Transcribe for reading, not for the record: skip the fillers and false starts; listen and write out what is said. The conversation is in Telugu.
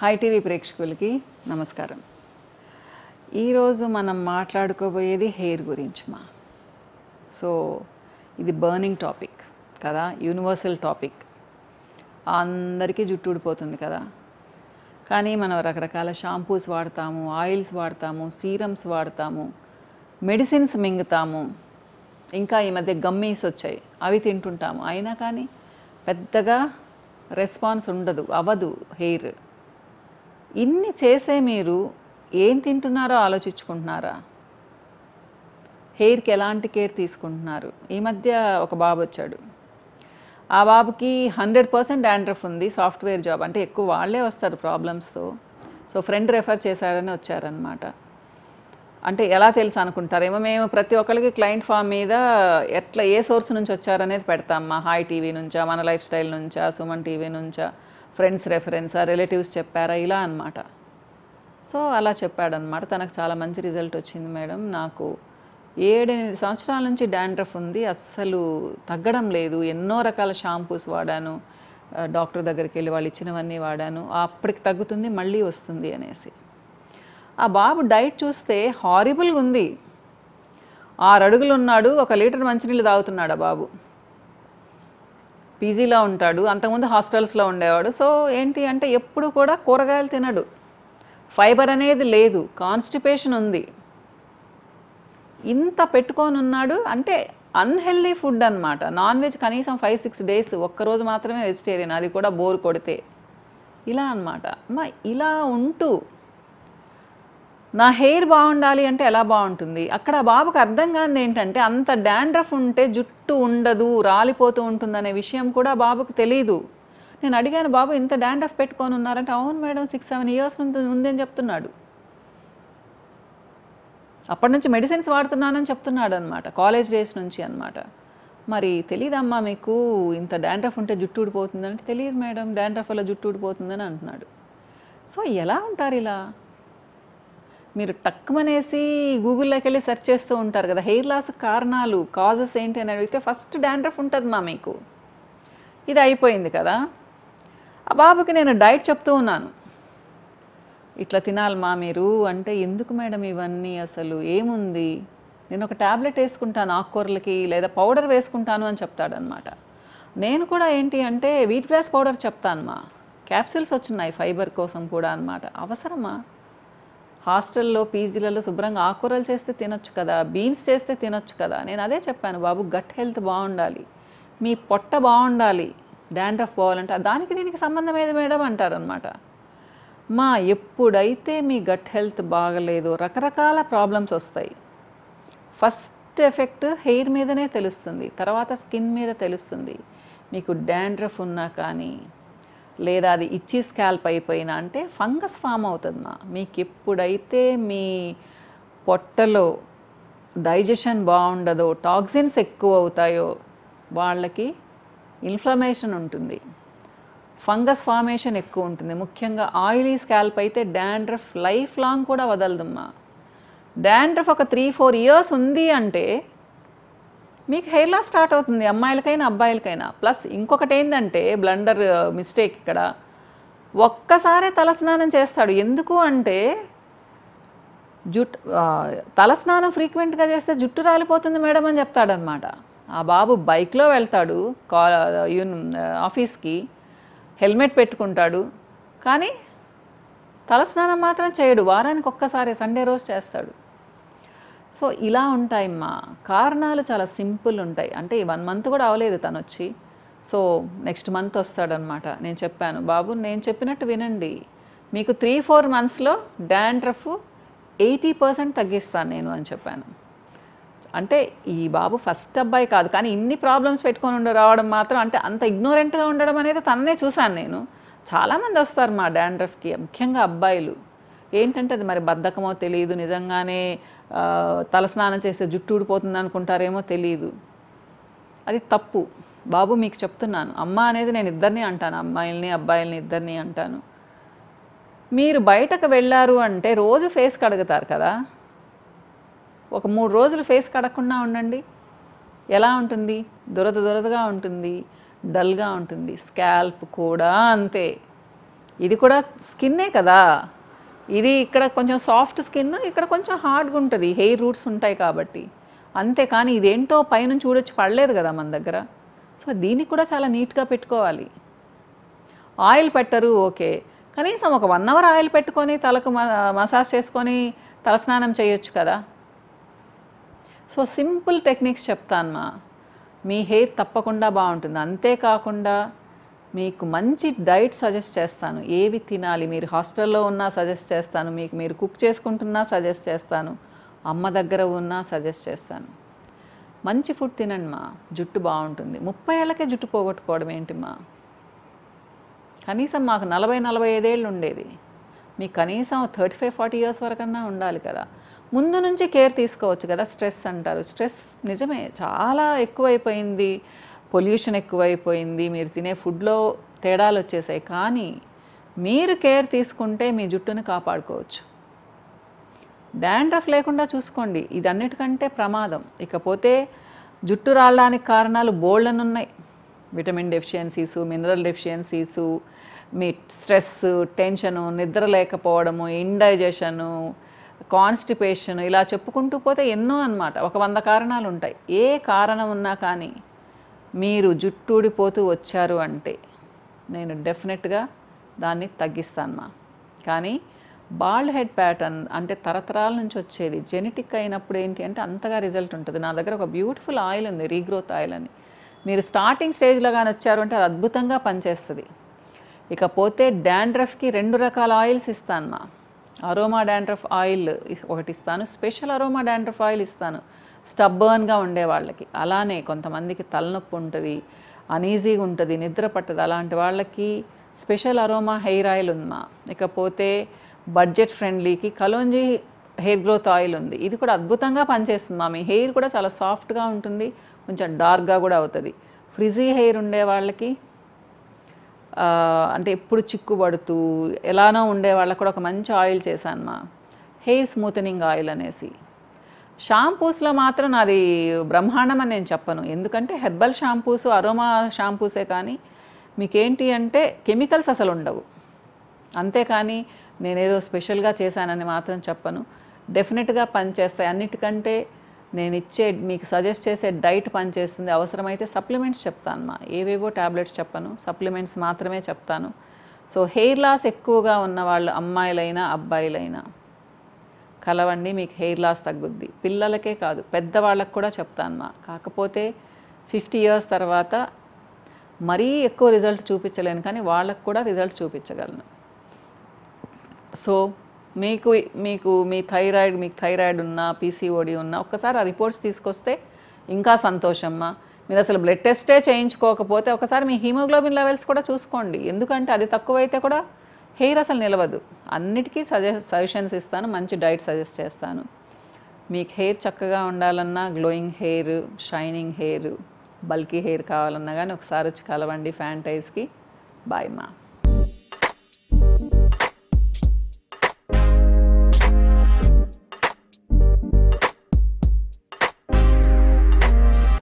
హాయ్ టీవీ ప్రేక్షకులకి నమస్కారం. ఈరోజు మనం మాట్లాడుకోబోయేది హెయిర్ గురించి సో ఇది బర్నింగ్ టాపిక్ కదా, యూనివర్సల్ టాపిక్. అందరికీ జుట్టు ఊడిపోతుంది కదా, కానీ మనం రకరకాల షాంపూస్ వాడతాము, ఆయిల్స్ వాడతాము, సీరమ్స్ వాడతాము, మెడిసిన్స్ మింగుతాము, ఇంకా ఈ మధ్య గమ్మీస్ వచ్చాయి అవి తింటుంటాము. అయినా కానీ పెద్దగా రెస్పాన్స్ అవ్వదు హెయిర్. ఇన్ని చేసే మీరు ఏం తింటున్నారో ఆలోచించుకుంటున్నారా? హెయిర్కి ఎలాంటి కేర్ తీసుకుంటున్నారు? ఈ మధ్య ఒక బాబు వచ్చాడు. ఆ బాబుకి 100% డాండ్రఫ్ ఉంది. సాఫ్ట్వేర్ జాబ్ అంటే ఎక్కువ వాళ్ళే వస్తారు ప్రాబ్లమ్స్తో. సో ఫ్రెండ్ రెఫర్ చేశారని వచ్చారనమాట. అంటే ఎలా తెలుసు అనుకుంటారేమో, మేము ప్రతి ఒక్కరికి క్లయింట్ ఫామ్ మీద ఎట్లా ఏ సోర్స్ నుంచి వచ్చారనేది పెడతాం. మా హాయ్ టీవీ నుంచా, మన లైఫ్ స్టైల్ నుంచా, సుమన్ టీవీ నుంచా, ఫ్రెండ్స్ రెఫరెన్సా, రిలేటివ్స్ చెప్పారా, ఇలా అనమాట. సో అలా చెప్పాడనమాట. తనకు చాలా మంచి రిజల్ట్ వచ్చింది మేడం. నాకు 7-8 సంవత్సరాల నుంచి డాండ్రఫ్ ఉంది, అస్సలు తగ్గడం లేదు. ఎన్నో రకాల షాంపూస్ వాడాను, డాక్టర్ దగ్గరికి వెళ్ళి వాళ్ళు ఇచ్చినవన్నీ వాడాను, అప్పటికి తగ్గుతుంది, మళ్ళీ వస్తుంది అనేసి. ఆ బాబు డైట్ చూస్తే హారిబుల్గా ఉంది. 6 అడుగులు ఉన్నాడు, 1 లీటర్ మంచినీళ్ళు తాగుతున్నాడు ఆ బాబు. పీజీలో ఉంటాడు, అంతకుముందు హాస్టల్స్లో ఉండేవాడు. సో ఏంటి అంటే ఎప్పుడు కూడా కూరగాయలు తినడు, ఫైబర్ అనేది లేదు, కాన్స్టిపేషన్ ఉంది. ఇంత పెట్టుకొని ఉన్నాడు అంటే అన్హెల్దీ ఫుడ్ అనమాట. నాన్ వెజ్ కనీసం 5-6 డేస్, ఒక్కరోజు మాత్రమే వెజిటేరియన్, అది కూడా బోర్ కొడితే, ఇలా అనమాట. ఇలా ఉంటూ నా హెయిర్ బాగుండాలి అంటే ఎలా బాగుంటుంది? అక్కడ బాబుకి అర్థం కానిది ఏంటంటే, అంత డాండ్రఫ్ ఉంటే జుట్టు ఉండదు, రాలిపోతూ ఉంటుందనే విషయం కూడా బాబుకు తెలీదు. నేను అడిగాను, బాబు ఇంత డాండ్రఫ్ పెట్టుకొని ఉన్నారంటే, అవును మేడం 6-7 ఇయర్స్ ఉందని చెప్తున్నాడు. అప్పటి నుంచి మెడిసిన్స్ వాడుతున్నానని చెప్తున్నాడు అనమాట, కాలేజ్ డేస్ నుంచి అనమాట. మరి తెలీదమ్మా మీకు ఇంత డాండ్రఫ్ ఉంటే జుట్టు ఊడిపోతుందంటే, తెలియదు మేడం, డాండ్రఫ్ వల్ల జుట్టు ఊడిపోతుందని అంటున్నాడు. సో ఎలా ఉంటారు ఇలా? మీరు టక్కుమనేసి గూగుల్లోకి వెళ్ళి సెర్చ్ చేస్తూ ఉంటారు కదా, హెయిర్ లాస్ కారణాలు, కాజెస్ ఏంటి అని అడిగితే ఫస్ట్ డాండ్రఫ్ ఉంటుంది మీకు. ఇది అయిపోయింది కదా. ఆ బాబుకి నేను డైట్ చెప్తూ ఉన్నాను, ఇట్లా తినాలి మీరు అంటే, ఎందుకు మేడం ఇవన్నీ, అసలు ఏముంది, నేను ఒక ట్యాబ్లెట్ వేసుకుంటాను ఆకుకూరలకి, లేదా పౌడర్ వేసుకుంటాను అని చెప్తాడనమాట. నేను కూడా ఏంటి అంటే వీట్ గ్రాస్ పౌడర్ చెప్తాను క్యాప్సూల్స్ వచ్చినాయి ఫైబర్ కోసం కూడా అనమాట. అవసరమా? హాస్టల్లో పీజీలలో శుభ్రంగా ఆకుకూరలు చేస్తే తినొచ్చు కదా, బీన్స్ చేస్తే తినొచ్చు కదా. నేను అదే చెప్పాను, బాబు గట్ హెల్త్ బాగుండాలి, మీ పొట్ట బాగుండాలి, డాండ్రఫ్ పోవాలంటే దానికి దీనికి సంబంధం ఏది మేడం అంటారనమాట. ఎప్పుడైతే మీ గట్ హెల్త్ బాగలేదు, రకరకాల ప్రాబ్లమ్స్ వస్తాయి. ఫస్ట్ ఎఫెక్ట్ హెయిర్ మీదనే తెలుస్తుంది, తర్వాత స్కిన్ మీద తెలుస్తుంది. మీకు డాండ్రఫ్ ఉన్నా కానీ, లేదా అది ఇచ్చి స్కాల్ప్ అయిపోయినా అంటే ఫంగస్ ఫామ్ అవుతుందా. మీకు ఎప్పుడైతే మీ పొట్టలో డైజెషన్ బాగుండదో, టాక్సిన్స్ ఎక్కువ అవుతాయో, వాళ్ళకి ఇన్ఫ్లమేషన్ ఉంటుంది, ఫంగస్ ఫార్మేషన్ ఎక్కువ ఉంటుంది. ముఖ్యంగా ఆయిలీ స్కాల్ప్ అయితే డాండ్రఫ్ లైఫ్ లాంగ్ కూడా వదలదమ్మా. డాండ్రఫ్ ఒక 3-4 ఇయర్స్ ఉంది అంటే మీకు హెయిర్ లాస్ స్టార్ట్ అవుతుంది, అమ్మాయిలకైనా అబ్బాయిలకైనా. ప్లస్ ఇంకొకటి ఏంటంటే బ్లండర్ మిస్టేక్ ఇక్కడ, ఒక్కసారే తలస్నానం చేస్తాడు. ఎందుకు అంటే తలస్నానం ఫ్రీక్వెంట్గా చేస్తే జుట్టు రాలిపోతుంది మేడం అని చెప్తాడనమాట. ఆ బాబు బైక్లో వెళ్తాడు ఆఫీస్కి, హెల్మెట్ పెట్టుకుంటాడు, కానీ తలస్నానం మాత్రం చేయడు. వారానికి ఒక్కసారి సండే రోజు చేస్తాడు. సో ఇలా ఉంటాయమ్మా కారణాలు, చాలా సింపుల్ ఉంటాయి. అంటే 1 మంత్ కూడా అవలేదు తను వచ్చి, సో నెక్స్ట్ మంత్ వస్తాడనమాట. నేను చెప్పాను, బాబు నేను చెప్పినట్టు వినండి, మీకు 3-4 మంత్స్లో డాండ్రఫ్ 80% తగ్గిస్తాను నేను అని చెప్పాను. అంటే ఈ బాబు ఫస్ట్ అబ్బాయి కాదు, కానీ ఇన్ని ప్రాబ్లమ్స్ పెట్టుకొని రావడం మాత్రం, అంటే అంత ఇగ్నోరెంట్గా ఉండడం అనేది తననే చూశాను నేను. చాలామంది వస్తారు మా డాండ్రఫ్కి, ముఖ్యంగా అబ్బాయిలు. ఏంటంటే అది మరి బద్ధకమో తెలియదు, నిజంగానే తలస్నానం చేస్తే జుట్టు ఊడిపోతుంది అనుకుంటారేమో తెలియదు. అది తప్పు. బాబు మీకు చెప్తున్నాను, అమ్మ అనేది నేను ఇద్దరిని అంటాను, అమ్మాయిల్ని అబ్బాయిల్ని ఇద్దరిని అంటాను. మీరు బయటకు వెళ్ళారు అంటే రోజు ఫేస్ కడుగుతారు కదా, ఒక 3 రోజులు ఫేస్ కడగకుండా ఉండండి, ఎలా ఉంటుంది? దురదగా ఉంటుంది, డల్గా ఉంటుంది. స్కాల్ప్ కూడా అంతే. ఇది కూడా స్కిన్నే కదా, ఇది ఇక్కడ కొంచెం సాఫ్ట్ స్కిన్, ఇక్కడ కొంచెం హార్డ్గా ఉంటుంది, హెయిర్ రూట్స్ ఉంటాయి కాబట్టి అంతే. కానీ ఇదేంటో పైనుంచి చూడొచ్చి పడలేదు కదా మన దగ్గర. సో దీనికి కూడా చాలా నీట్గా పెట్టుకోవాలి. ఆయిల్ పెట్టరు ఓకే, కనీసం ఒక 1 అవర్ ఆయిల్ పెట్టుకొని తలకు మసాజ్ చేసుకొని తలస్నానం చేయొచ్చు కదా. సో సింపుల్ టెక్నిక్స్ చెప్తానమ్మా, మీ హెయిర్ తప్పకుండా బాగుంటుంది. అంతేకాకుండా మీకు మంచి డైట్ సజెస్ట్ చేస్తాను, ఏవి తినాలి, మీరు హాస్టల్లో ఉన్నా సజెస్ట్ చేస్తాను, మీకు మీరు కుక్ చేసుకుంటున్నా సజెస్ట్ చేస్తాను, అమ్మ దగ్గర ఉన్నా సజెస్ట్ చేస్తాను. మంచి ఫుడ్ తినండి మా, జుట్టు బాగుంటుంది. 30 ఏళ్ళకే జుట్టు పోగొట్టుకోవడం ఏంటిమ్మా? కనీసం మాకు 40-45 ఏళ్ళు ఉండేది, మీకు కనీసం 35-40 ఇయర్స్ వరకన్నా ఉండాలి కదా. ముందు నుంచి కేర్ తీసుకోవచ్చు కదా. స్ట్రెస్ అంటారు, స్ట్రెస్ నిజమే చాలా ఎక్కువైపోయింది, పొల్యూషన్ ఎక్కువైపోయింది, మీరు తినే ఫుడ్లో తేడాలు వచ్చేసాయి. కానీ మీరు కేర్ తీసుకుంటే మీ జుట్టుని కాపాడుకోవచ్చు. డాండ్రఫ్ లేకుండా చూసుకోండి, ఇది అన్నిటికంటే ప్రమాదం. ఇకపోతే జుట్టు రావడానికి కారణాలు బోల్డన్ ఉన్నాయి. విటమిన్ డెఫిషియన్సీసు, మినరల్ డెఫిషియన్సీసు, మీ స్ట్రెస్, టెన్షను, నిద్ర లేకపోవడము, ఇండైజెషను, కాన్స్టిపేషన్, ఇలా చెప్పుకుంటూ పోతే ఎన్నో అన్నమాట. ఒక 100 కారణాలు ఉంటాయి. ఏ కారణం ఉన్నా కానీ మీరు జుట్టు ఊడిపోతూ వచ్చారు అంటే నేను డెఫినెట్గా దాన్ని తగ్గిస్తాను. కానీ బాల్డ్ హెడ్ ప్యాటర్న్ అంటే తరతరాల నుంచి వచ్చేది, జెనెటిక్ అయినప్పుడు ఏంటి అంటే అంతగా రిజల్ట్ ఉంటుంది. నా దగ్గర ఒక బ్యూటిఫుల్ ఆయిల్ ఉంది, రీగ్రోత్ ఆయిల్ అని. మీరు స్టార్టింగ్ స్టేజ్లో కానీ వచ్చారు అంటే అది అద్భుతంగా పనిచేస్తుంది. ఇకపోతే డాండ్రఫ్కి 2 రకాల ఆయిల్స్ ఇస్తాను. అరోమా డాండ్రఫ్ ఆయిల్ ఒకటి ఇస్తాను, స్పెషల్ అరోమా డాండ్రఫ్ ఆయిల్ ఇస్తాను స్టబ్బర్న్గా ఉండే వాళ్ళకి. అలానే కొంతమందికి తలనొప్పి ఉంటుంది, అనీజీగా ఉంటుంది, నిద్ర పట్టదు, అలాంటి వాళ్ళకి స్పెషల్ అరోమా హెయిర్ ఆయిల్ ఉందమ్మా. ఇకపోతే బడ్జెట్ ఫ్రెండ్లీకి కలోంజీ హెయిర్ గ్రోత్ ఆయిల్ ఉంది, ఇది కూడా అద్భుతంగా పనిచేస్తుంది. మీ హెయిర్ కూడా చాలా సాఫ్ట్గా ఉంటుంది, కొంచెం డార్క్గా కూడా అవుతుంది. ఫ్రిజీ హెయిర్ ఉండే వాళ్ళకి అంటే ఎప్పుడు చిక్కుబడుతూ ఎలానో ఉండే వాళ్ళకి కూడా ఒక మంచి ఆయిల్ చేశాను, హెయిర్ స్మూతనింగ్ ఆయిల్ అనేసి. షాంపూస్లో మాత్రం నాది బ్రహ్మాండం అని నేను చెప్పను, ఎందుకంటే హెర్బల్ షాంపూస్, అరోమా షాంపూసే, కానీ మీకేంటి అంటే కెమికల్స్ అసలు ఉండవు. అంతేకాని నేనేదో స్పెషల్గా చేశానని మాత్రం చెప్పను, డెఫినెట్గా పనిచేస్తాయి. అన్నిటికంటే నేను ఇచ్చే మీకు సజెస్ట్ చేసే డైట్ పనిచేస్తుంది. అవసరమైతే సప్లిమెంట్స్ చెప్తాను, ఏవేవో ట్యాబ్లెట్స్ చెప్పను, సప్లిమెంట్స్ మాత్రమే చెప్తాను. సో హెయిర్ లాస్ ఎక్కువగా ఉన్న వాళ్ళు, అమ్మాయిలైనా అబ్బాయిలైనా కలవండి, మీకు హెయిర్ లాస్ తగ్గుద్ది. పిల్లలకే కాదు పెద్దవాళ్ళకు కూడా చెప్తాను. కాకపోతే 50 ఇయర్స్ తర్వాత మరీ ఎక్కువ రిజల్ట్ చూపించలేను, కానీ వాళ్ళకు కూడా రిజల్ట్ చూపించగలను. సో మీకు మీకు థైరాయిడ్ ఉన్నా, పీసీఓడి ఉన్నా ఒక్కసారి ఆ రిపోర్ట్స్ తీసుకొస్తే ఇంకా సంతోషమ్మా. మీరు అసలు బ్లడ్ టెస్టే చేయించుకోకపోతే ఒకసారి మీ హీమోగ్లోబిన్ లెవెల్స్ కూడా చూసుకోండి, ఎందుకంటే అది తక్కువైతే కూడా హెయిర్ అసలు నిలవదు. అన్నిటికీ సజెషన్స్ ఇస్తాను, మంచి డైట్ సజెస్ట్ చేస్తాను. మీకు హెయిర్ చక్కగా ఉండాలన్నా, glowing hair, shining hair, bulky hair కావాలన్నా కానీ ఒకసారి వచ్చి కలవండి ఫ్యాంటైజ్కి. బాయ్ మా.